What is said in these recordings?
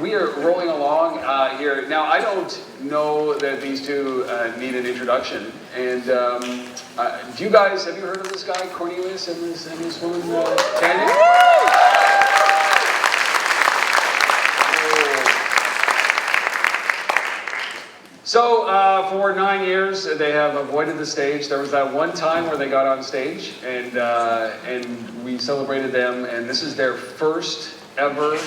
we are rolling along here. Now, I don't know that these two need an introduction. And do you guys, have you heard of this guy, Cornelius, and this woman, Tanya? So, for 9 years, they have avoided the stage. There was that one time where they got on stage, and we celebrated them, and this is their first ever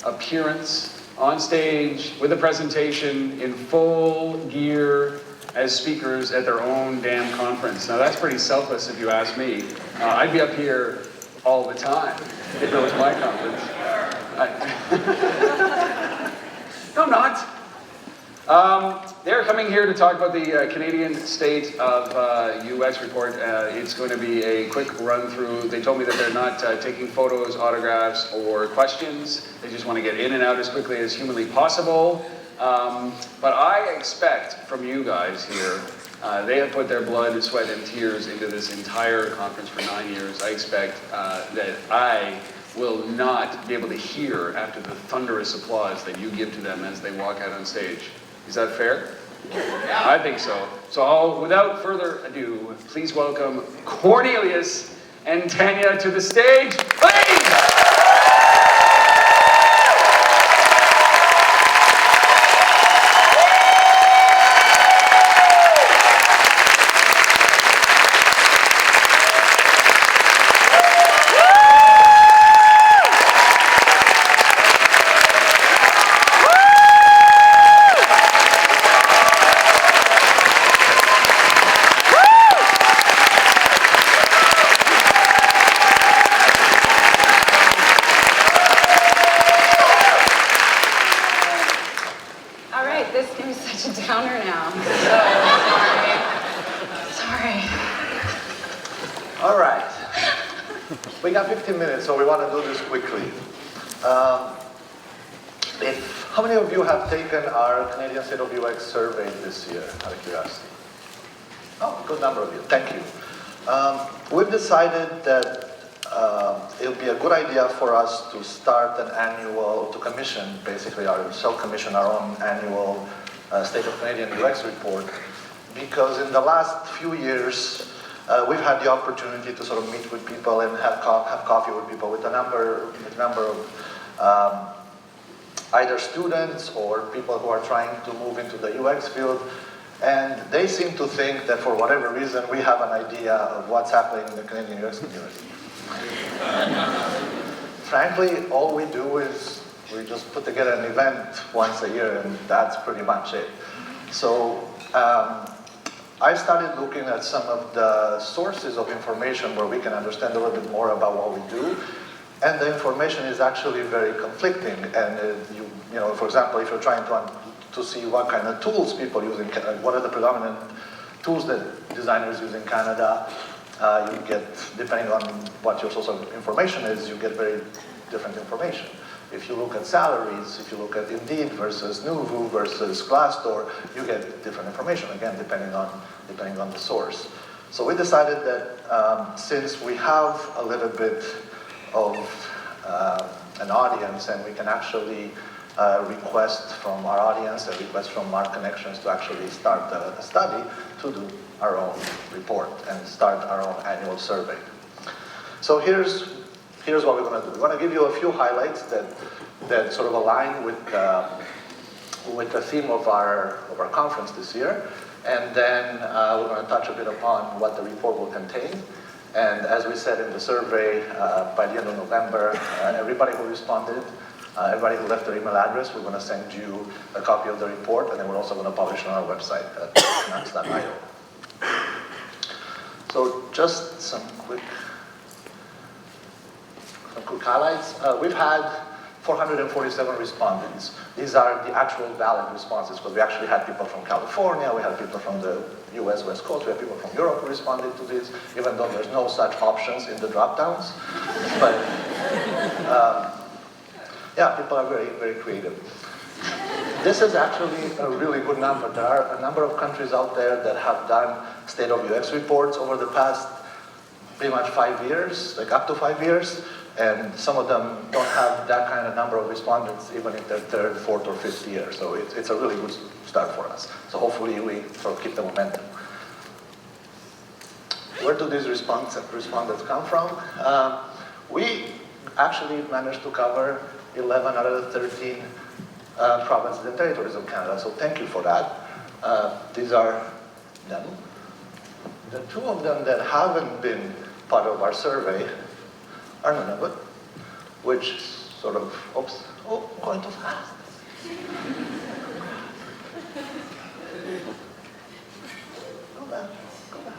appearance on stage with a presentation in full gear as speakers at their own damn conference. Now, that's pretty selfless if you ask me. I'd be up here all the time if it was my conference. No, I'm not. They're coming here to talk about the Canadian State of UX report. It's going to be a quick run through. They told me that they're not taking photos, autographs, or questions. They just want to get in and out as quickly as humanly possible. But I expect from you guys here, they have put their blood, sweat, and tears into this entire conference for 9 years. I expect that I will not be able to hear after the thunderous applause that you give to them as they walk out on stage. Is that fair? Yeah. I think so. So without further ado, please welcome Cornelius and Tanya to the stage. Please! We got 15 minutes, so we want to do this quickly. How many of you have taken our Canadian State of UX survey this year, out of curiosity? Oh, a good number of you. Thank you. We've decided that it would be a good idea for us to start an annual, to commission, basically, self-commission our own annual State of Canadian UX report, because in the last few years, we've had the opportunity to sort of meet with people and have coffee with people with a number of either students or people who are trying to move into the UX field, and they seem to think that for whatever reason we have an idea of what's happening in the Canadian UX community. Frankly, all we do is we just put together an event once a year, and that's pretty much it. So I started looking at some of the sources of information where we can understand a little bit more about what we do, and the information is actually very conflicting. And you know, for example, if you're trying to see what kind of tools people use in Canada, what are the predominant tools that designers use in Canada, you get, depending on what your source of information is, you get very different information. If you look at salaries, if you look at Indeed versus Nuvu versus Glassdoor, you get different information, again, depending on the source. So we decided that since we have a little bit of an audience, and we can actually request from our audience and request from our connections to actually start a study to do our own report and start our own annual survey. So here's what we're going to do. We're going to give you a few highlights that sort of align with the theme of our conference this year, and then we're going to touch a bit upon what the report will contain. And as we said in the survey, by the end of November, everybody who responded, everybody who left their email address, we're going to send you a copy of the report, and then we're also going to publish it on our website at CanUX.io. So just some quick highlights. We've had 447 respondents. These are the actual valid responses, because we actually had people from California, we had people from the US West Coast, we had people from Europe who responded to this, even though there's no such options in the drop-downs. But yeah, people are very, very creative. This is actually a really good number. There are a number of countries out there that have done State of UX reports over the past pretty much 5 years, like up to 5 years. And some of them don't have that kind of number of respondents even in their third, fourth, or fifth year. So it's a really good start for us. So hopefully we sort of keep the momentum. Where do these respondents come from? We actually managed to cover 11 out of the 13 provinces and territories of Canada, so thank you for that. These are them. The two of them that haven't been part of our survey are Nunavut, which sort of, oops, oh, going too fast. Go back, go back.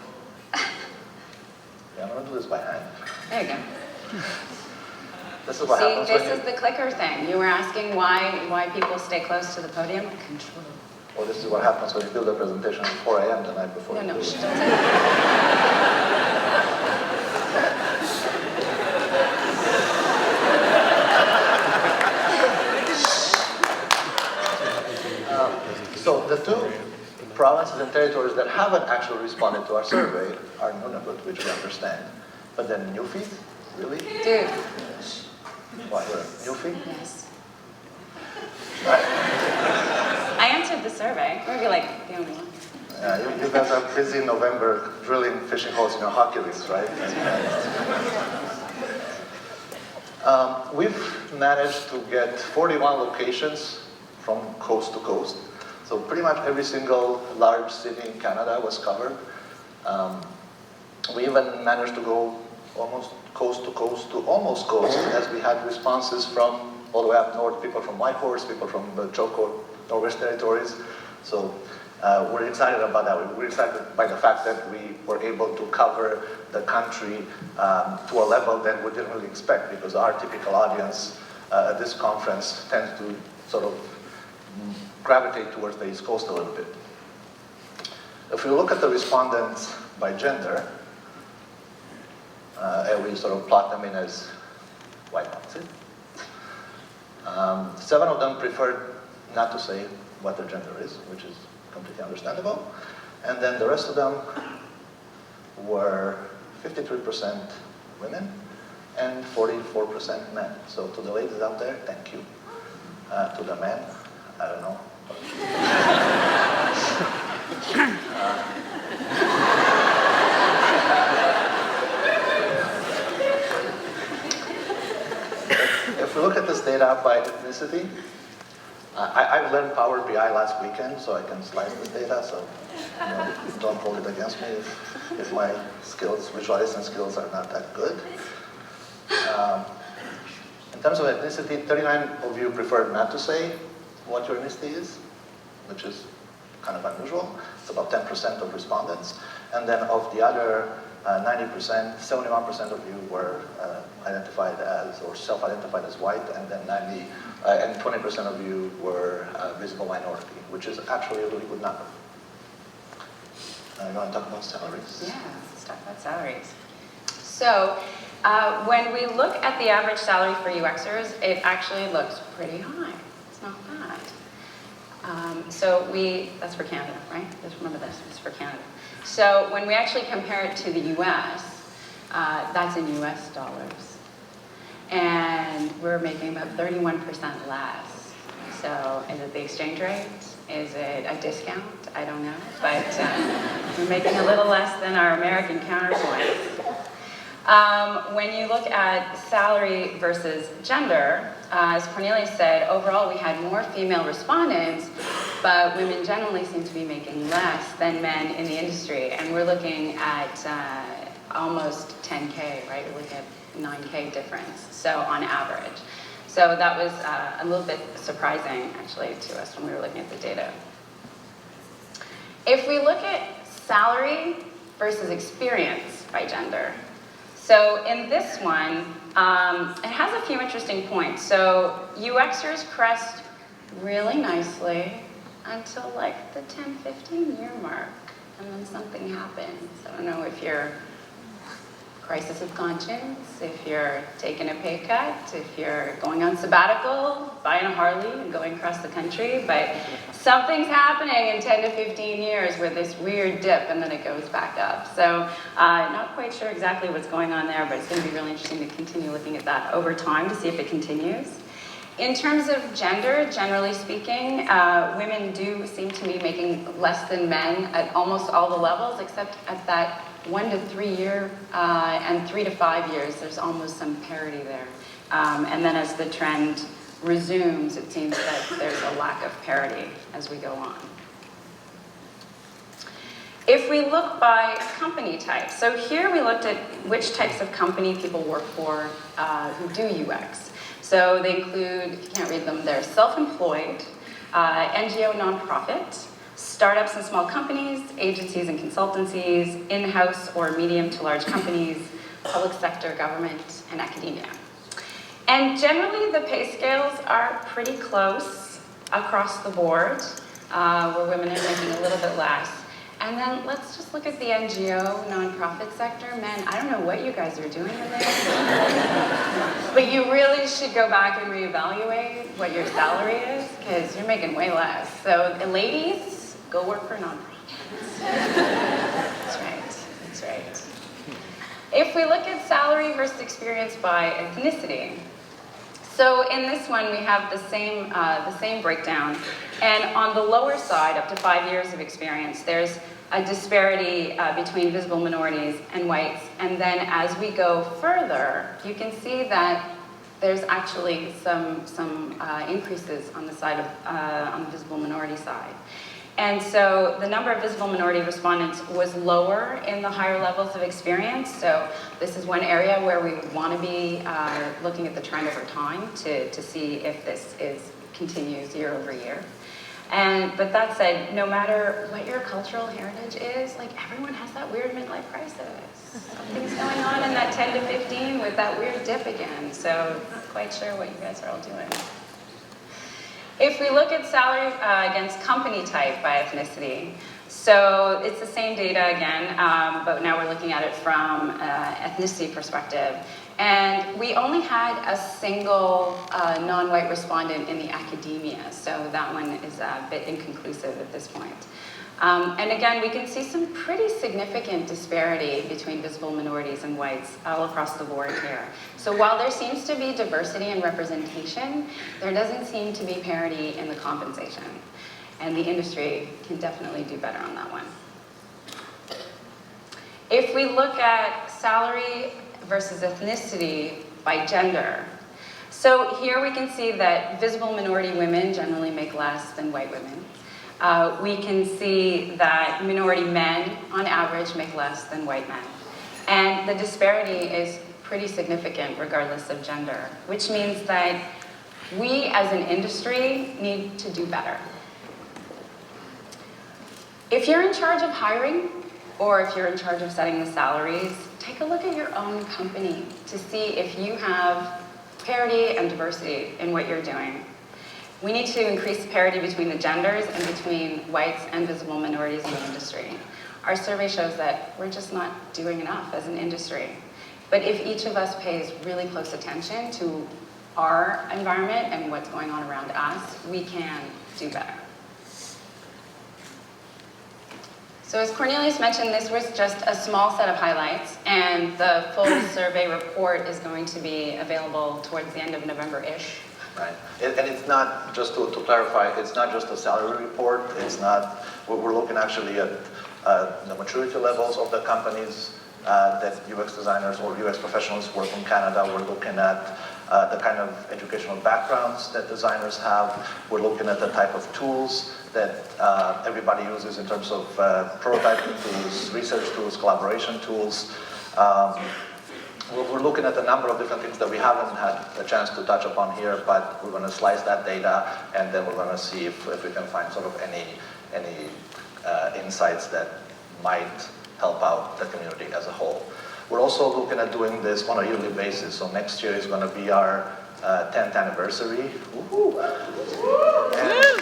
Yeah, I'm gonna do this by hand. There you go. This is what See, happens this when is the clicker thing. You were asking why people stay close to the podium. Control. Well, this is what happens when you build a presentation at 4 a.m. the night before. No, you do shh, it. don't say that. So the two provinces and territories that haven't actually responded to our survey are Nunavut, which we understand. But then Newfie, really? Dude. What, Newfie? Yes. Right. I answered the survey. Maybe like the only one. You guys are busy in November drilling fishing holes in your hockey rinks, right? We've managed to get 41 locations from coast to coast. So pretty much every single large city in Canada was covered. We even managed to go almost coast to almost coast, as we had responses from all the way up north, people from Whitehorse, people from the Choco Northwest Territories. So we're excited about that. We're excited by the fact that we were able to cover the country to a level that we didn't really expect, because our typical audience at this conference tends to sort of gravitate towards the East Coast a little bit. If we look at the respondents by gender, and we sort of plot them in as white boxes, 7 of them preferred not to say what their gender is, which is completely understandable. And then the rest of them were 53% women and 44% men. So to the ladies out there, thank you. To the men, I don't know. If we look at this data by ethnicity, I learned Power BI last weekend, so I can slice this data, so don't hold it against me if my skills, visualization skills are not that good. In terms of ethnicity, 39 of you preferred not to say what your ethnicity is, which is kind of unusual. It's about 10% of respondents. And then of the other 90%, 71% of you were identified as, or self-identified as white, and then 20% of you were visible minority, which is actually a really good number. You want to talk about salaries? Yeah, let's talk about salaries. So when we look at the average salary for UXers, it actually looks pretty high. It's not bad. That's for Canada, right? Just remember this, it's for Canada. So when we actually compare it to the US, that's in US dollars. And we're making about 31% less. So is it the exchange rate? Is it a discount? I don't know. But we're making a little less than our American counterpoints. When you look at salary versus gender, as Cornelius said, overall we had more female respondents, but women generally seem to be making less than men in the industry. And we're looking at almost 10K, right? We're looking at 9K difference, so on average. So that was a little bit surprising, actually, to us when we were looking at the data. If we look at salary versus experience by gender, so in this one, it has a few interesting points. So UXers crest really nicely until like the 10, 15 year mark, and then something happens. I don't know if you're crisis of conscience, if you're taking a pay cut, if you're going on sabbatical, buying a Harley and going across the country, but something's happening in 10 to 15 years with this weird dip and then it goes back up. So not quite sure exactly what's going on there, but it's going to be really interesting to continue looking at that over time to see if it continues. In terms of gender, generally speaking, women do seem to be making less than men at almost all the levels, except at that 1 to 3 year and 3 to 5 years, there's almost some parity there. And then as the trend resumes, it seems that there's a lack of parity as we go on. If we look by company type, so here we looked at which types of company people work for who do UX. So they include, if you can't read them, they're self-employed, NGO nonprofit, startups and small companies, agencies and consultancies, in-house or medium to large companies, public sector, government, and academia. And generally the pay scales are pretty close across the board, where women are making a little bit less. And then let's just look at the NGO, nonprofit sector. Man, I don't know what you guys are doing in there. But you really should go back and reevaluate what your salary is, because you're making way less. So ladies, go work for nonprofits. That's right, that's right. If we look at salary versus experience by ethnicity, so in this one, we have the same breakdown. And on the lower side, up to 5 years of experience, there's a disparity between visible minorities and whites. And then as we go further, you can see that there's actually some increases on the side of, on the visible minority side. And so the number of visible minority respondents was lower in the higher levels of experience. So this is one area where we want to be looking at the trend over time to see if this continues year over year. But that said, no matter what your cultural heritage is, like everyone has that weird midlife crisis. Something's going on in that 10 to 15 with that weird dip again. So not quite sure what you guys are all doing. If we look at salary against company type by ethnicity, so it's the same data again, but now we're looking at it from ethnicity perspective. And we only had a single non-white respondent in the academia, so that one is a bit inconclusive at this point. And again, we can see some pretty significant disparity between visible minorities and whites all across the board here. So while there seems to be diversity and representation, there doesn't seem to be parity in the compensation. And the industry can definitely do better on that one. If we look at salary versus ethnicity by gender, so here we can see that visible minority women generally make less than white women. We can see that minority men, on average, make less than white men. And the disparity is pretty significant regardless of gender, which means that we as an industry need to do better. If you're in charge of hiring, or if you're in charge of setting the salaries, take a look at your own company to see if you have parity and diversity in what you're doing. We need to increase parity between the genders and between whites and visible minorities in the industry. Our survey shows that we're just not doing enough as an industry. But if each of us pays really close attention to our environment and what's going on around us, we can do better. So as Cornelius mentioned, this was just a small set of highlights, and the full survey report is going to be available towards the end of November-ish. Right, and it's not, just to clarify, it's not just a salary report. It's not, we're looking actually at the maturity levels of the companies that UX designers or UX professionals work in Canada. We're looking at the kind of educational backgrounds that designers have. We're looking at the type of tools that everybody uses in terms of prototyping tools, research tools, collaboration tools. We're looking at a number of different things that we haven't had a chance to touch upon here, but we're going to slice that data, and then we're going to see if we can find sort of any insights that might help out the community as a whole. We're also looking at doing this on a yearly basis. So next year is going to be our 10th anniversary. Woo-hoo. And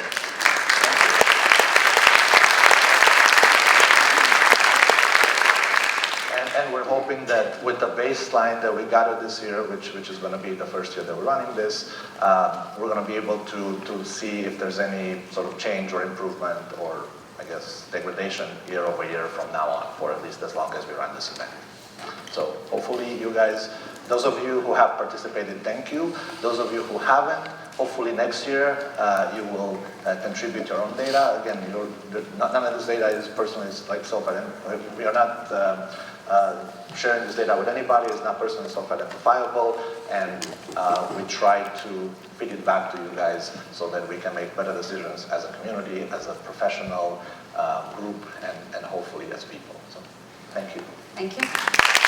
And we're hoping that with the baseline that we gathered this year, which is going to be the first year that we're running this, we're going to be able to see if there's any sort of change or improvement or, I guess, degradation year over year from now on, for at least as long as we run this event. So hopefully you guys, those of you who have participated, thank you. Those of you who haven't, hopefully next year you will contribute your own data. Again, none of this data is personally like self-identifiable. We are not sharing this data with anybody. It's not personally self-identifiable, and we try to feed it back to you guys so that we can make better decisions as a community, as a professional group, and hopefully as people. So, thank you. Thank you.